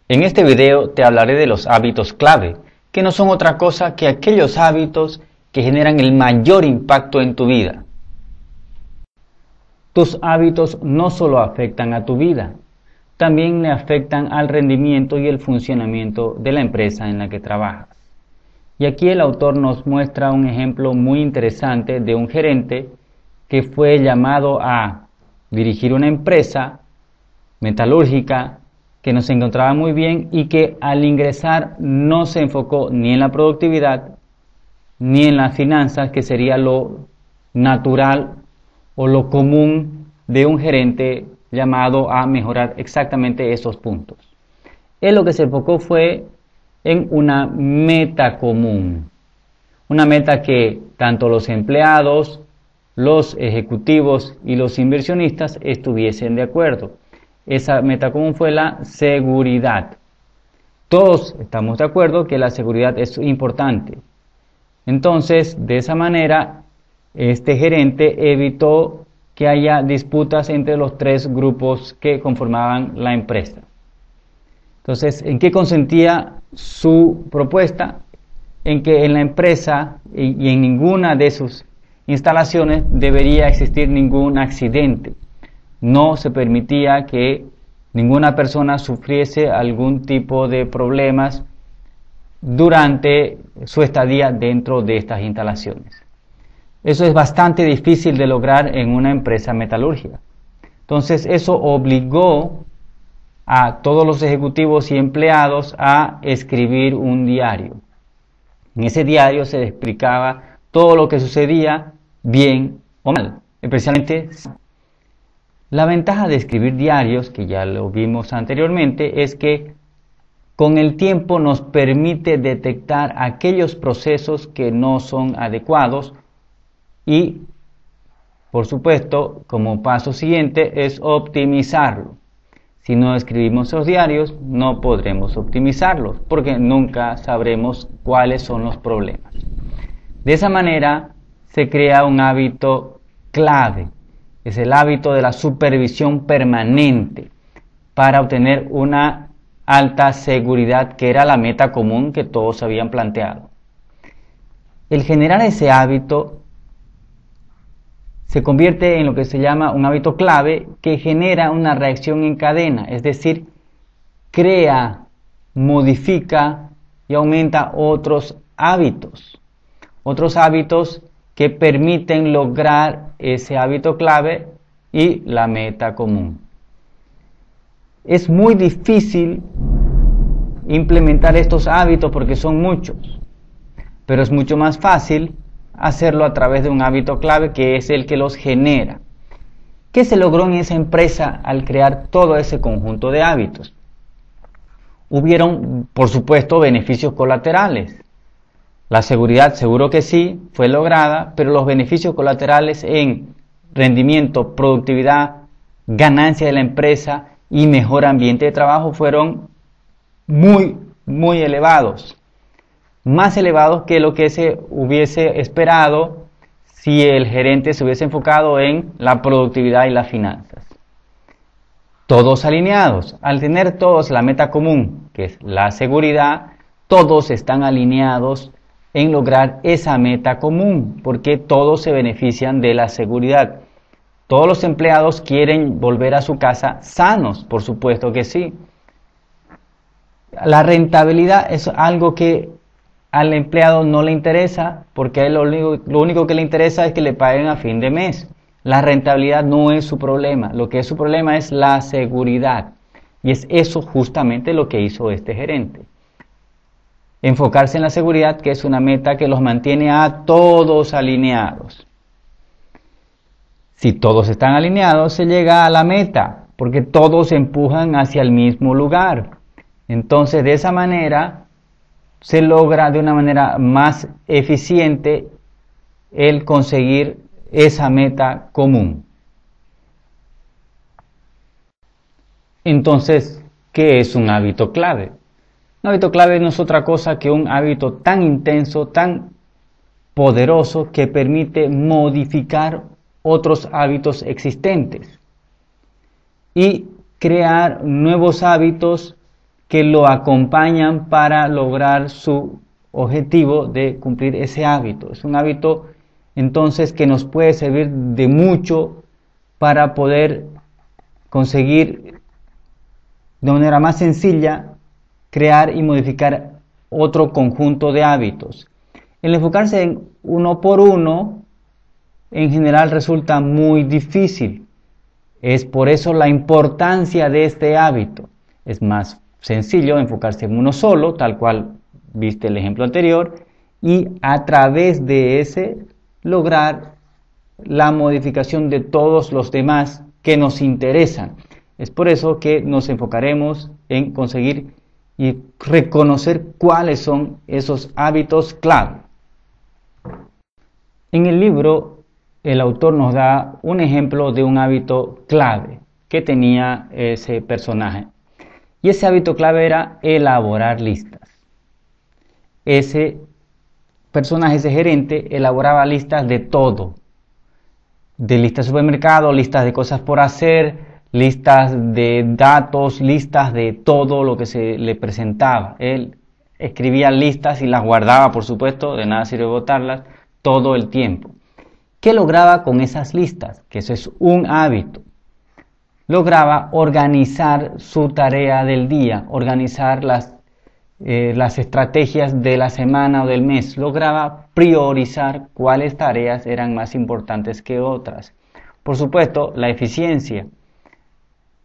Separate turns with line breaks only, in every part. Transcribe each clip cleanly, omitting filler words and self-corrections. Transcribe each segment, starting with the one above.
En este video te hablaré de los hábitos clave, que no son otra cosa que aquellos hábitos que generan el mayor impacto en tu vida. Tus hábitos no solo afectan a tu vida, también le afectan al rendimiento y el funcionamiento de la empresa en la que trabajas. Y aquí el autor nos muestra un ejemplo muy interesante de un gerente que fue llamado a dirigir una empresa metalúrgica que no se encontraba muy bien y que al ingresar no se enfocó ni en la productividad ni en las finanzas, que sería lo natural o lo común de un gerente llamado a mejorar exactamente esos puntos. Él lo que se enfocó fue en una meta común, una meta que tanto los empleados, los ejecutivos y los inversionistas estuviesen de acuerdo. Esa meta común fue la seguridad. Todos estamos de acuerdo que la seguridad es importante. Entonces, de esa manera, este gerente evitó que haya disputas entre los tres grupos que conformaban la empresa. Entonces, ¿en qué consistía su propuesta? En que en la empresa y en ninguna de sus instalaciones debería existir ningún accidente. No se permitía que ninguna persona sufriese algún tipo de problemas durante su estadía dentro de estas instalaciones. Eso es bastante difícil de lograr en una empresa metalúrgica. Entonces, eso obligó a todos los ejecutivos y empleados a escribir un diario. En ese diario se explicaba todo lo que sucedía, bien o mal, especialmente. La ventaja de escribir diarios, que ya lo vimos anteriormente, es que con el tiempo nos permite detectar aquellos procesos que no son adecuados y, por supuesto, como paso siguiente es optimizarlo. Si no escribimos los diarios, no podremos optimizarlos, porque nunca sabremos cuáles son los problemas. De esa manera se crea un hábito clave. Es el hábito de la supervisión permanente para obtener una alta seguridad, que era la meta común que todos habían planteado. El generar ese hábito se convierte en lo que se llama un hábito clave, que genera una reacción en cadena, es decir, crea, modifica y aumenta otros hábitos que permiten lograr ese hábito clave y la meta común. Es muy difícil implementar estos hábitos porque son muchos, pero es mucho más fácil hacerlo a través de un hábito clave, que es el que los genera. ¿Qué se logró en esa empresa al crear todo ese conjunto de hábitos? Hubieron, por supuesto, beneficios colaterales. La seguridad, seguro que sí, fue lograda, pero los beneficios colaterales en rendimiento, productividad, ganancia de la empresa y mejor ambiente de trabajo fueron muy elevados. Más elevados que lo que se hubiese esperado si el gerente se hubiese enfocado en la productividad y las finanzas. Todos alineados. Al tener todos la meta común, que es la seguridad, todos están alineados en lograr esa meta común, porque todos se benefician de la seguridad. Todos los empleados quieren volver a su casa sanos, por supuesto que sí. La rentabilidad es algo que al empleado no le interesa, porque a él lo único que le interesa es que le paguen a fin de mes. La rentabilidad no es su problema, lo que es su problema es la seguridad. Y es eso justamente lo que hizo este gerente. Enfocarse en la seguridad, que es una meta que los mantiene a todos alineados. Si todos están alineados, se llega a la meta, porque todos empujan hacia el mismo lugar. Entonces, de esa manera se logra de una manera más eficiente el conseguir esa meta común. Entonces, ¿qué es un hábito clave? Un hábito clave no es otra cosa que un hábito tan intenso, tan poderoso, que permite modificar otros hábitos existentes y crear nuevos hábitos que lo acompañan para lograr su objetivo de cumplir ese hábito. Es un hábito entonces que nos puede servir de mucho para poder conseguir de manera más sencilla crear y modificar otro conjunto de hábitos. El enfocarse en uno por uno en general resulta muy difícil. Es por eso la importancia de este hábito. Es más sencillo enfocarse en uno solo, tal cual viste el ejemplo anterior, y a través de ese lograr la modificación de todos los demás que nos interesan. Es por eso que nos enfocaremos en conseguir y reconocer cuáles son esos hábitos clave. En el libro, el autor nos da un ejemplo de un hábito clave que tenía ese personaje. Y ese hábito clave era elaborar listas. Ese personaje, ese gerente, elaboraba listas de todo. De listas de supermercado, listas de cosas por hacer, listas de datos, listas de todo lo que se le presentaba. Él escribía listas y las guardaba, por supuesto, de nada sirve botarlas, todo el tiempo. ¿Qué lograba con esas listas? Que eso es un hábito. Lograba organizar su tarea del día, organizar las estrategias de la semana o del mes. Lograba priorizar cuáles tareas eran más importantes que otras. Por supuesto, la eficiencia.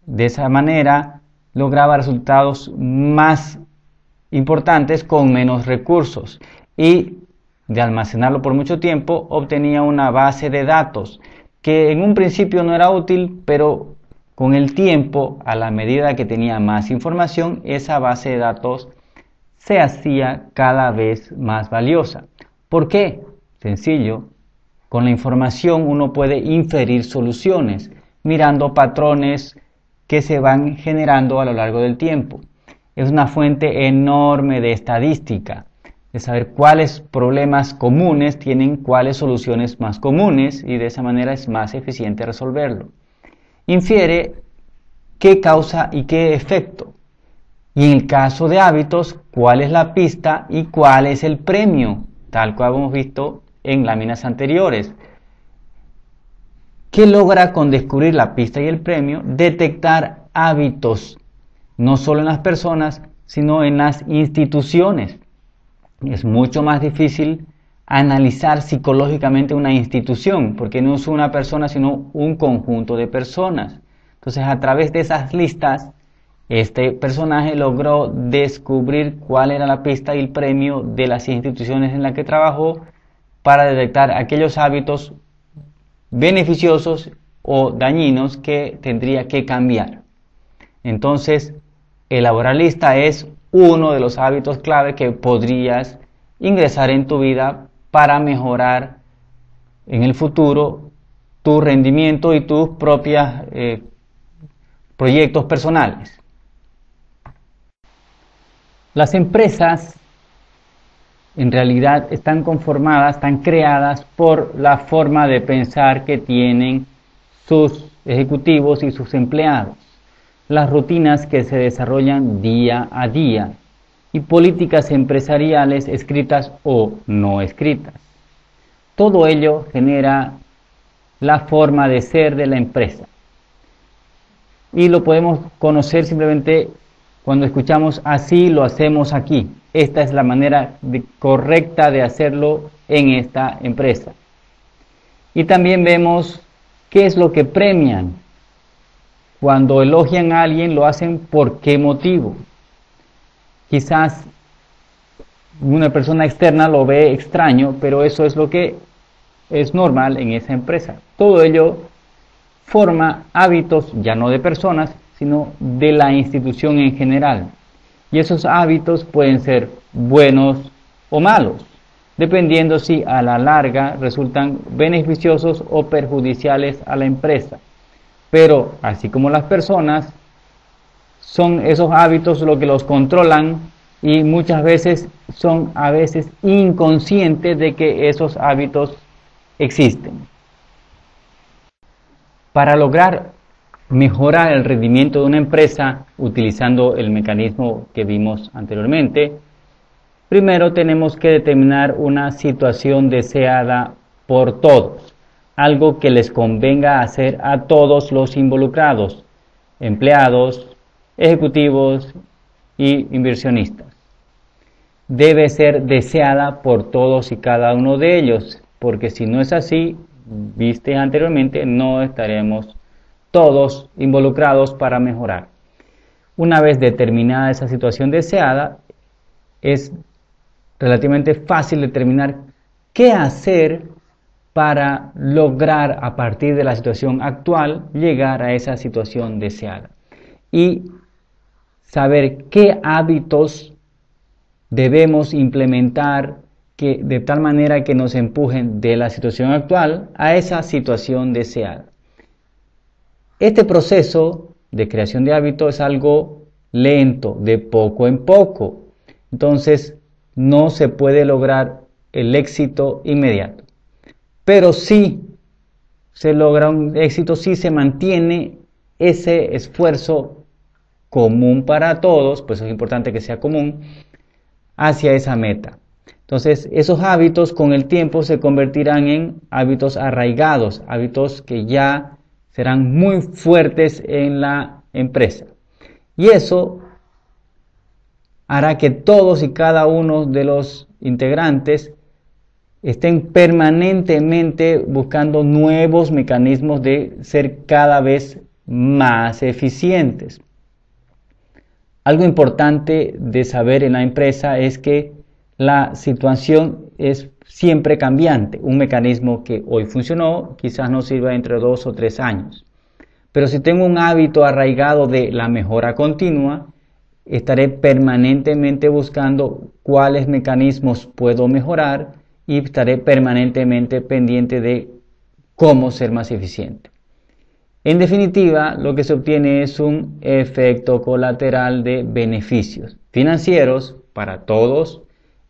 De esa manera lograba resultados más importantes con menos recursos y de almacenarlo por mucho tiempo obtenía una base de datos que en un principio no era útil, pero con el tiempo, a la medida que tenía más información, esa base de datos se hacía cada vez más valiosa. ¿Por qué? Sencillo, con la información uno puede inferir soluciones, mirando patrones que se van generando a lo largo del tiempo. Es una fuente enorme de estadística, de saber cuáles problemas comunes tienen cuáles soluciones más comunes y de esa manera es más eficiente resolverlo. Infiere qué causa y qué efecto. Y en el caso de hábitos, cuál es la pista y cuál es el premio, tal cual hemos visto en láminas anteriores. ¿Qué logra con descubrir la pista y el premio? Detectar hábitos, no solo en las personas, sino en las instituciones. Es mucho más difícil analizar psicológicamente una institución, porque no es una persona, sino un conjunto de personas. Entonces, a través de esas listas, este personaje logró descubrir cuál era la pista y el premio de las instituciones en las que trabajó para detectar aquellos hábitos beneficiosos o dañinos que tendría que cambiar. Entonces, elaborar lista es uno de los hábitos clave que podrías ingresar en tu vida para mejorar en el futuro tu rendimiento y tus propios proyectos personales. Las empresas en realidad están conformadas, están creadas por la forma de pensar que tienen sus ejecutivos y sus empleados, las rutinas que se desarrollan día a día y políticas empresariales escritas o no escritas. Todo ello genera la forma de ser de la empresa y lo podemos conocer simplemente cuando escuchamos así lo hacemos aquí. Esta es la manera correcta de hacerlo en esta empresa. Y también vemos qué es lo que premian. Cuando elogian a alguien lo hacen por qué motivo. Quizás una persona externa lo ve extraño, pero eso es lo que es normal en esa empresa. Todo ello forma hábitos ya no de personas, sino de la institución en general. Y esos hábitos pueden ser buenos o malos, dependiendo si a la larga resultan beneficiosos o perjudiciales a la empresa. Pero, así como las personas, son esos hábitos lo que los controlan y muchas veces son a veces inconscientes de que esos hábitos existen. Para lograr mejorar el rendimiento de una empresa utilizando el mecanismo que vimos anteriormente, primero tenemos que determinar una situación deseada por todos, algo que les convenga hacer a todos los involucrados, empleados, ejecutivos y inversionistas. Debe ser deseada por todos y cada uno de ellos, porque si no es así, viste anteriormente, no estaremos todos involucrados para mejorar. Una vez determinada esa situación deseada, es relativamente fácil determinar qué hacer para lograr a partir de la situación actual llegar a esa situación deseada y saber qué hábitos debemos implementar de tal manera que nos empujen de la situación actual a esa situación deseada. Este proceso de creación de hábitos es algo lento, de poco en poco. Entonces, no se puede lograr el éxito inmediato. Pero sí se logra un éxito si se mantiene ese esfuerzo común para todos, pues es importante que sea común, hacia esa meta. Entonces, esos hábitos con el tiempo se convertirán en hábitos arraigados, hábitos que ya serán muy fuertes en la empresa. Y eso hará que todos y cada uno de los integrantes estén permanentemente buscando nuevos mecanismos de ser cada vez más eficientes. Algo importante de saber en la empresa es que la situación es siempre cambiante. Un mecanismo que hoy funcionó quizás no sirva entre 2 o 3 años. Pero si tengo un hábito arraigado de la mejora continua, estaré permanentemente buscando cuáles mecanismos puedo mejorar y estaré permanentemente pendiente de cómo ser más eficiente. En definitiva, lo que se obtiene es un efecto colateral de beneficios financieros para todos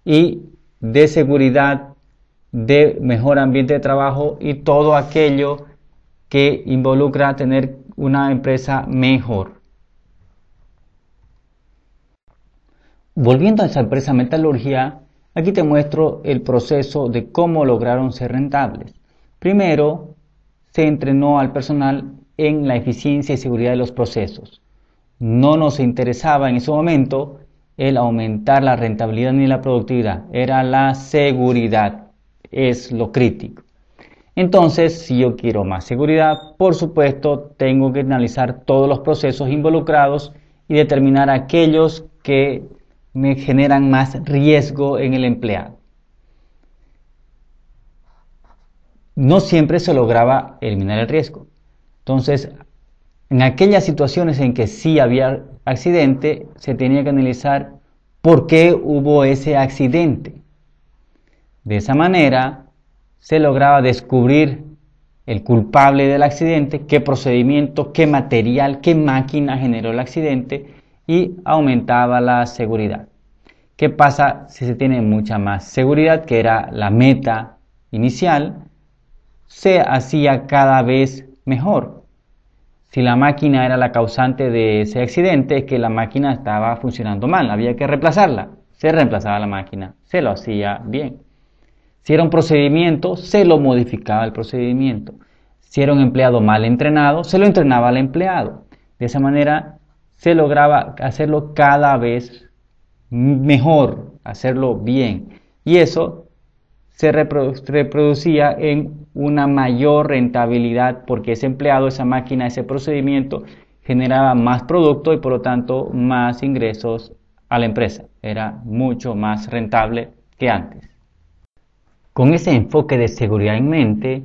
y de seguridad, de mejor ambiente de trabajo y todo aquello que involucra tener una empresa mejor. Volviendo a esa empresa metalurgia, aquí te muestro el proceso de cómo lograron ser rentables. Primero, se entrenó al personal en la eficiencia y seguridad de los procesos. No nos interesaba en ese momento el aumentar la rentabilidad ni la productividad, era la seguridad, es lo crítico. Entonces, si yo quiero más seguridad, por supuesto, tengo que analizar todos los procesos involucrados y determinar aquellos que me generan más riesgo en el empleado. No siempre se lograba eliminar el riesgo. Entonces, en aquellas situaciones en que sí había accidente, se tenía que analizar por qué hubo ese accidente. De esa manera, se lograba descubrir el culpable del accidente, qué procedimiento, qué material, qué máquina generó el accidente y aumentaba la seguridad. ¿Qué pasa si se tiene mucha más seguridad, que era la meta inicial? Se hacía cada vez mejor. Si la máquina era la causante de ese accidente, es que la máquina estaba funcionando mal, había que reemplazarla. Se reemplazaba la máquina, se lo hacía bien. Si era un procedimiento, se lo modificaba el procedimiento. Si era un empleado mal entrenado, se lo entrenaba al empleado. De esa manera se lograba hacerlo cada vez mejor, hacerlo bien. Y eso se reproducía en una mayor rentabilidad porque ese empleado, esa máquina, ese procedimiento generaba más producto y por lo tanto más ingresos a la empresa. Era mucho más rentable que antes. Con ese enfoque de seguridad en mente,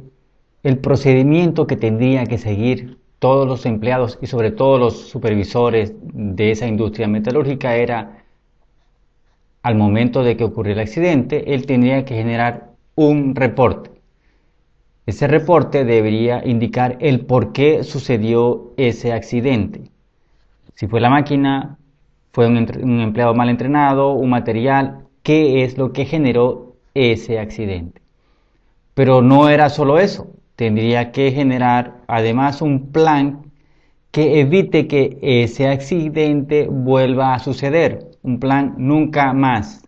el procedimiento que tendría que seguir todos los empleados y sobre todo los supervisores de esa industria metalúrgica era, al momento de que ocurrió el accidente, él tendría que generar un reporte. Ese reporte debería indicar el por qué sucedió ese accidente. Si fue la máquina, fue un empleado mal entrenado, un material, ¿qué es lo que generó ese accidente? Pero no era solo eso, tendría que generar además un plan que evite que ese accidente vuelva a suceder. Un plan nunca más.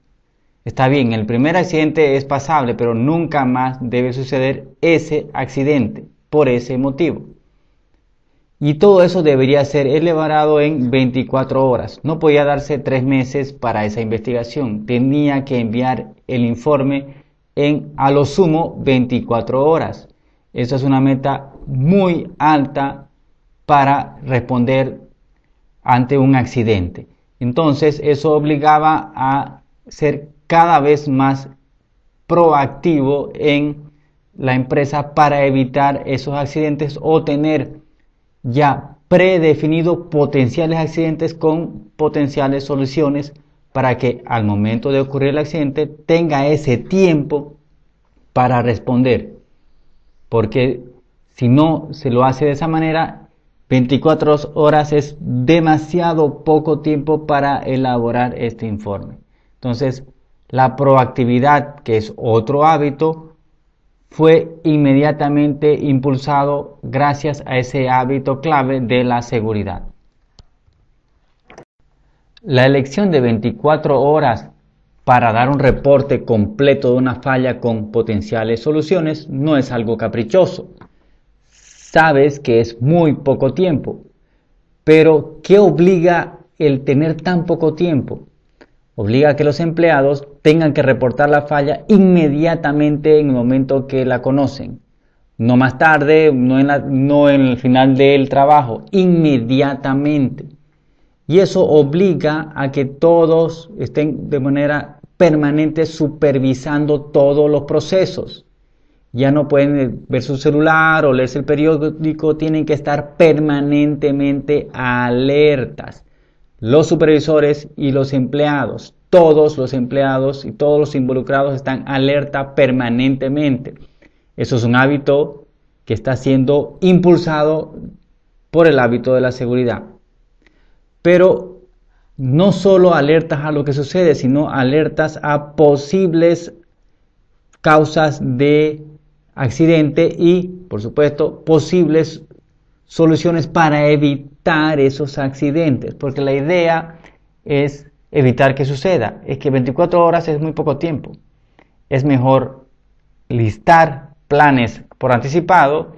Está bien, el primer accidente es pasable, pero nunca más debe suceder ese accidente por ese motivo. Y todo eso debería ser elaborado en 24 horas. No podía darse 3 meses para esa investigación. Tenía que enviar el informe en a lo sumo 24 horas. Esa es una meta muy alta para responder ante un accidente. Entonces eso obligaba a ser cada vez más proactivo en la empresa para evitar esos accidentes o tener ya predefinidos potenciales accidentes con potenciales soluciones para que al momento de ocurrir el accidente tenga ese tiempo para responder. Porque si no se lo hace de esa manera, 24 horas es demasiado poco tiempo para elaborar este informe. Entonces, la proactividad, que es otro hábito, fue inmediatamente impulsado gracias a ese hábito clave de la seguridad. La elección de 24 horas para dar un reporte completo de una falla con potenciales soluciones no es algo caprichoso. Sabes que es muy poco tiempo, pero ¿qué obliga el tener tan poco tiempo? Obliga a que los empleados tengan que reportar la falla inmediatamente en el momento que la conocen. No más tarde, no en el final del trabajo, inmediatamente. Y eso obliga a que todos estén de manera permanente supervisando todos los procesos. Ya no pueden ver su celular o leerse el periódico, tienen que estar permanentemente alertas. Los supervisores y los empleados, todos los empleados y todos los involucrados están alerta permanentemente. Eso es un hábito que está siendo impulsado por el hábito de la seguridad. Pero no solo alertas a lo que sucede, sino alertas a posibles causas de accidente y, por supuesto, posibles soluciones para evitar esos accidentes, porque la idea es evitar que suceda. Es que 24 horas es muy poco tiempo. Es mejor listar planes por anticipado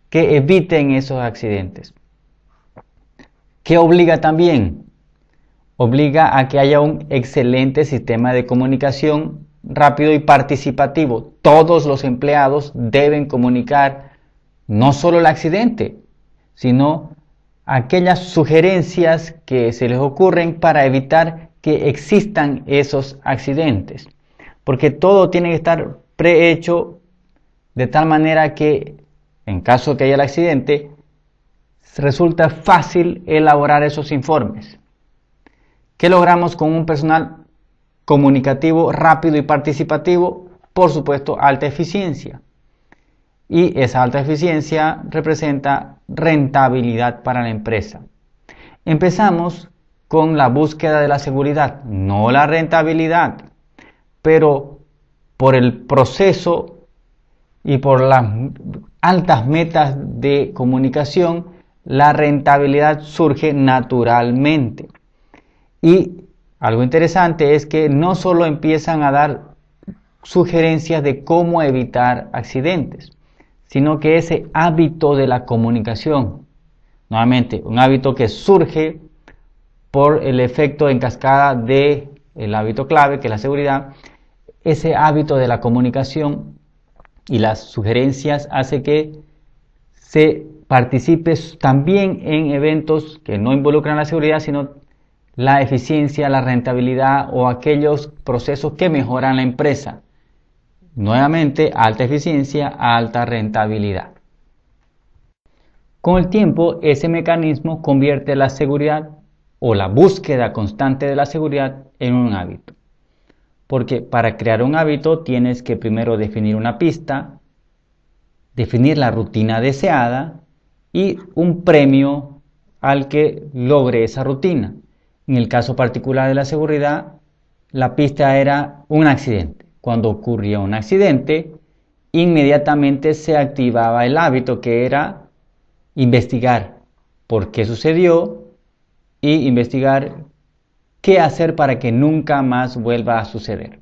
que eviten esos accidentes. ¿Qué obliga también? Obliga a que haya un excelente sistema de comunicación rápido y participativo. Todos los empleados deben comunicar no solo el accidente, sino aquellas sugerencias que se les ocurren para evitar que existan esos accidentes. Porque todo tiene que estar prehecho de tal manera que, en caso de que haya el accidente, resulta fácil elaborar esos informes. ¿Qué logramos con un personal comunicativo, rápido y participativo? Por supuesto, alta eficiencia. Y esa alta eficiencia representa rentabilidad para la empresa. Empezamos con la búsqueda de la seguridad, no la rentabilidad, pero por el proceso y por las altas metas de comunicación, la rentabilidad surge naturalmente. Y algo interesante es que no solo empiezan a dar sugerencias de cómo evitar accidentes, sino que ese hábito de la comunicación, nuevamente, un hábito que surge por el efecto en cascada del hábito clave, que es la seguridad, ese hábito de la comunicación y las sugerencias hace que se participe también en eventos que no involucran la seguridad, sino la eficiencia, la rentabilidad o aquellos procesos que mejoran la empresa. Nuevamente, alta eficiencia, alta rentabilidad. Con el tiempo, ese mecanismo convierte la seguridad o la búsqueda constante de la seguridad en un hábito. Porque para crear un hábito tienes que primero definir una pista, definir la rutina deseada y un premio al que logre esa rutina. En el caso particular de la seguridad, la pista era un accidente. Cuando ocurría un accidente, inmediatamente se activaba el hábito que era investigar por qué sucedió y investigar qué hacer para que nunca más vuelva a suceder.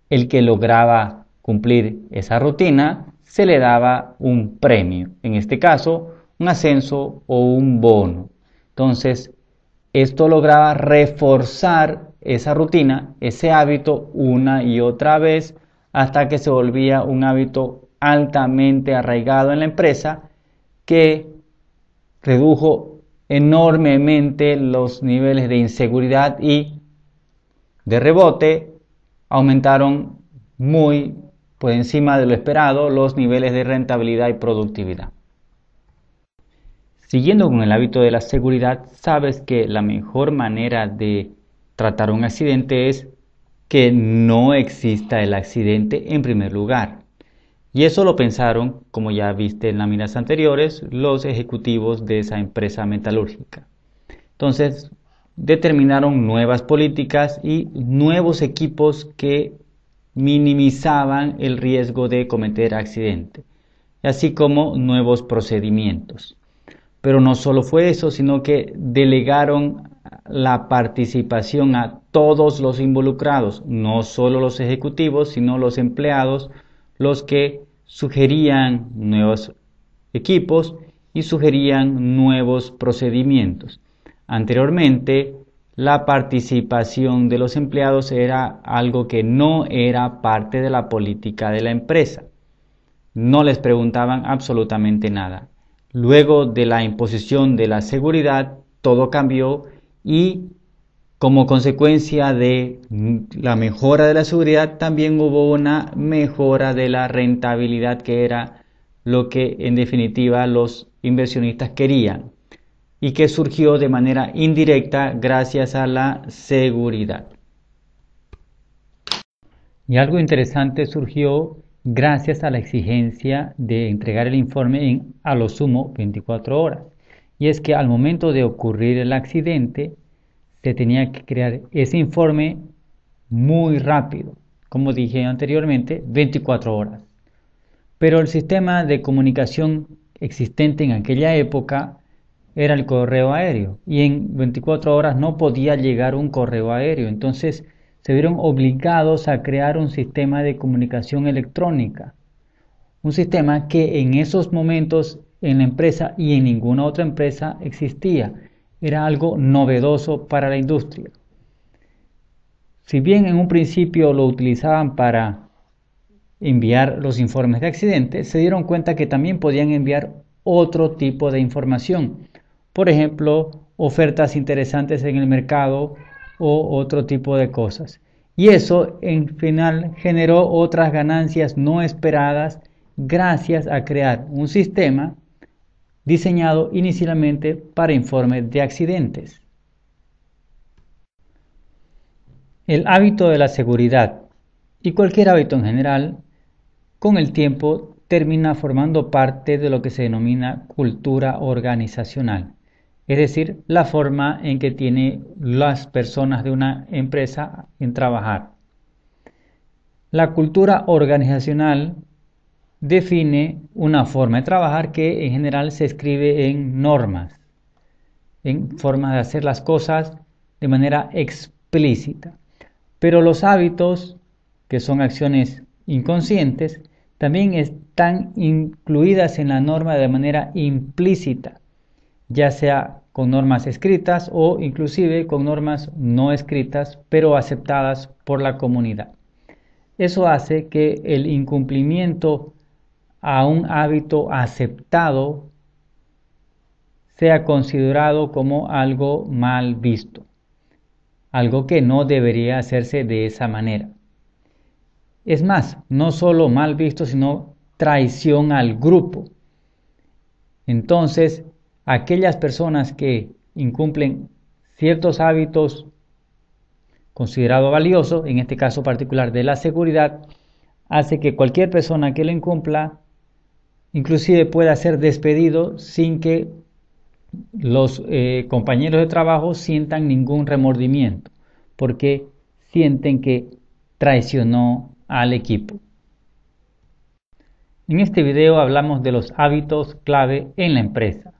El que lograba cumplir esa rutina se le daba un premio, en este caso un ascenso o un bono. Entonces, esto lograba reforzar esa rutina, ese hábito una y otra vez hasta que se volvía un hábito altamente arraigado en la empresa que redujo enormemente los niveles de inseguridad y de rebote aumentaron muy por encima de lo esperado los niveles de rentabilidad y productividad. Siguiendo con el hábito de la seguridad, sabes que la mejor manera de tratar un accidente es que no exista el accidente en primer lugar. Y eso lo pensaron, como ya viste en láminas anteriores, los ejecutivos de esa empresa metalúrgica. Entonces, determinaron nuevas políticas y nuevos equipos que minimizaban el riesgo de cometer accidente, así como nuevos procedimientos. Pero no solo fue eso, sino que delegaron la participación a todos los involucrados, no solo los ejecutivos, sino los empleados, los que sugerían nuevos equipos y sugerían nuevos procedimientos. Anteriormente, la participación de los empleados era algo que no era parte de la política de la empresa. No les preguntaban absolutamente nada. Luego de la imposición de la seguridad, todo cambió y como consecuencia de la mejora de la seguridad, también hubo una mejora de la rentabilidad, que era lo que en definitiva los inversionistas querían y que surgió de manera indirecta gracias a la seguridad. Y algo interesante surgió gracias a la exigencia de entregar el informe en a lo sumo 24 horas. Y es que al momento de ocurrir el accidente, se tenía que crear ese informe muy rápido, como dije anteriormente, 24 horas. Pero el sistema de comunicación existente en aquella época era el correo aéreo y en 24 horas no podía llegar un correo aéreo. Entonces se vieron obligados a crear un sistema de comunicación electrónica, un sistema que en esos momentos en la empresa y en ninguna otra empresa existía. Era algo novedoso para la industria. Si bien en un principio lo utilizaban para enviar los informes de accidentes, se dieron cuenta que también podían enviar otro tipo de información. Por ejemplo, ofertas interesantes en el mercado o otro tipo de cosas. Y eso en final generó otras ganancias no esperadas gracias a crear un sistema diseñado inicialmente para informes de accidentes. El hábito de la seguridad y cualquier hábito en general, con el tiempo termina formando parte de lo que se denomina cultura organizacional, es decir, la forma en que tienen las personas de una empresa en trabajar. La cultura organizacional define una forma de trabajar que en general se escribe en normas, en formas de hacer las cosas de manera explícita. Pero los hábitos, que son acciones inconscientes, también están incluidas en la norma de manera implícita, ya sea con normas escritas o inclusive con normas no escritas, pero aceptadas por la comunidad. Eso hace que el incumplimiento a un hábito aceptado sea considerado como algo mal visto, algo que no debería hacerse de esa manera. Es más, no solo mal visto, sino traición al grupo. Entonces, aquellas personas que incumplen ciertos hábitos considerados valiosos, en este caso particular de la seguridad, hace que cualquier persona que lo incumpla inclusive pueda ser despedido sin que los compañeros de trabajo sientan ningún remordimiento, porque sienten que traicionó al equipo. En este video hablamos de los hábitos clave en la empresa.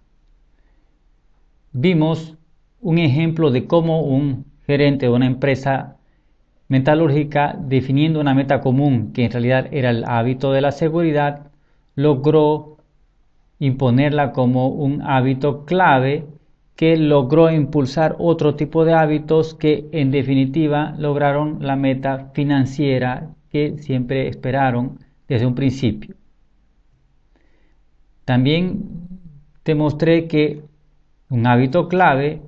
vimos un ejemplo de cómo un gerente de una empresa metalúrgica, definiendo una meta común que en realidad era el hábito de la seguridad, logró imponerla como un hábito clave que logró impulsar otro tipo de hábitos que en definitiva lograron la meta financiera que siempre esperaron desde un principio. También te mostré que un hábito clave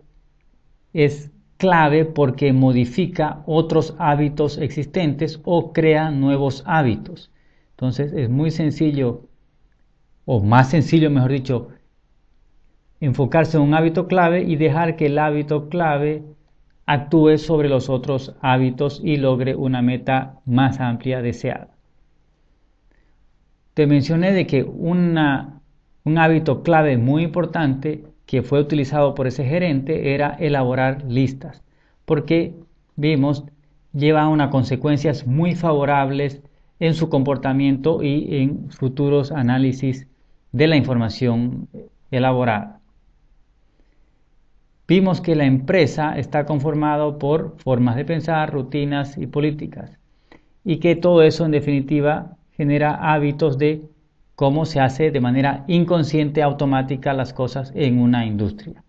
es clave porque modifica otros hábitos existentes o crea nuevos hábitos. Entonces es muy sencillo, o más sencillo mejor dicho, enfocarse en un hábito clave y dejar que el hábito clave actúe sobre los otros hábitos y logre una meta más amplia deseada. Te mencioné de que un hábito clave muy importante que fue utilizado por ese gerente era elaborar listas, porque vimos lleva a unas consecuencias muy favorables en su comportamiento y en futuros análisis de la información elaborada. Vimos que la empresa está conformada por formas de pensar, rutinas y políticas, y que todo eso en definitiva genera hábitos de cómo se hace de manera inconsciente, automática las cosas en una industria.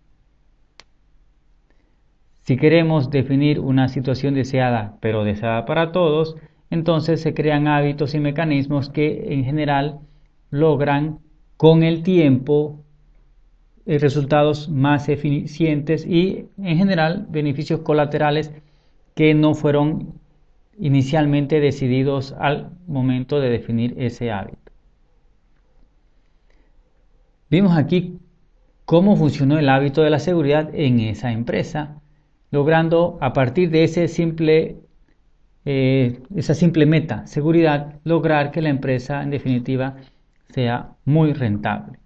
Si queremos definir una situación deseada, pero deseada para todos, entonces se crean hábitos y mecanismos que en general logran con el tiempo resultados más eficientes y en general beneficios colaterales que no fueron inicialmente decididos al momento de definir ese hábito. Vimos aquí cómo funcionó el hábito de la seguridad en esa empresa, logrando a partir de esa simple meta, seguridad, lograr que la empresa en definitiva sea muy rentable.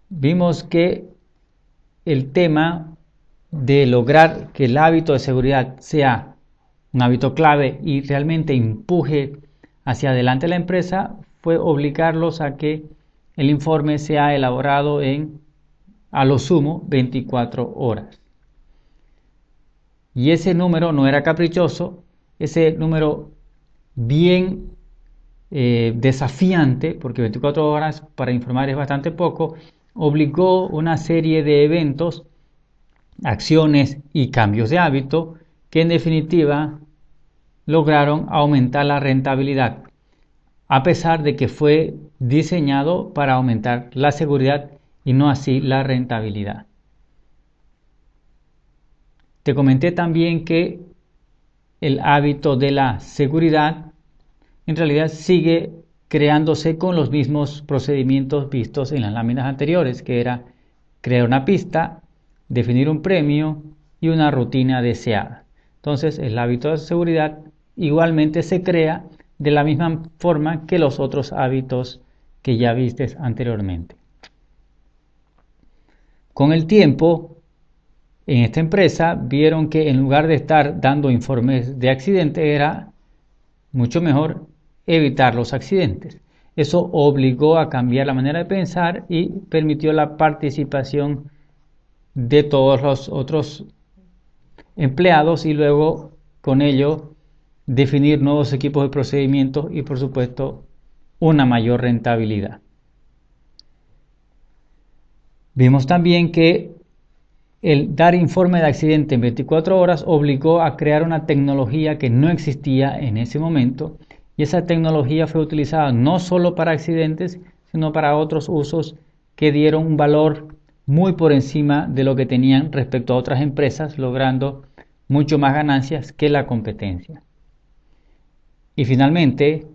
Vimos que el tema de lograr que el hábito de seguridad sea un hábito clave y realmente empuje hacia adelante la empresa fue obligarlos a que el informe sea elaborado en, a lo sumo, 24 horas. Y ese número no era caprichoso, ese número bien desafiante, porque 24 horas para informar es bastante poco, obligó una serie de eventos, acciones y cambios de hábito que en definitiva lograron aumentar la rentabilidad, a pesar de que fue diseñado para aumentar la seguridad y no así la rentabilidad. Te comenté también que el hábito de la seguridad en realidad sigue creándose con los mismos procedimientos vistos en las láminas anteriores, que era crear una pista, definir un premio y una rutina deseada. Entonces el hábito de seguridad igualmente se crea de la misma forma que los otros hábitos que ya vistes anteriormente. Con el tiempo, en esta empresa vieron que en lugar de estar dando informes de accidentes era mucho mejor evitar los accidentes. Eso obligó a cambiar la manera de pensar y permitió la participación de todos los otros empleados y luego con ello definir nuevos equipos de procedimientos y por supuesto una mayor rentabilidad. Vimos también que el dar informe de accidente en 24 horas obligó a crear una tecnología que no existía en ese momento y esa tecnología fue utilizada no solo para accidentes sino para otros usos que dieron un valor muy por encima de lo que tenían respecto a otras empresas, logrando mucho más ganancias que la competencia. Y finalmente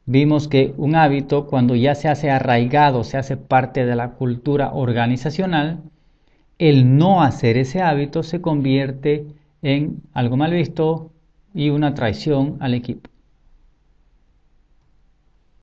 vimos que un hábito, cuando ya se hace arraigado, se hace parte de la cultura organizacional, el no hacer ese hábito se convierte en algo mal visto y una traición al equipo.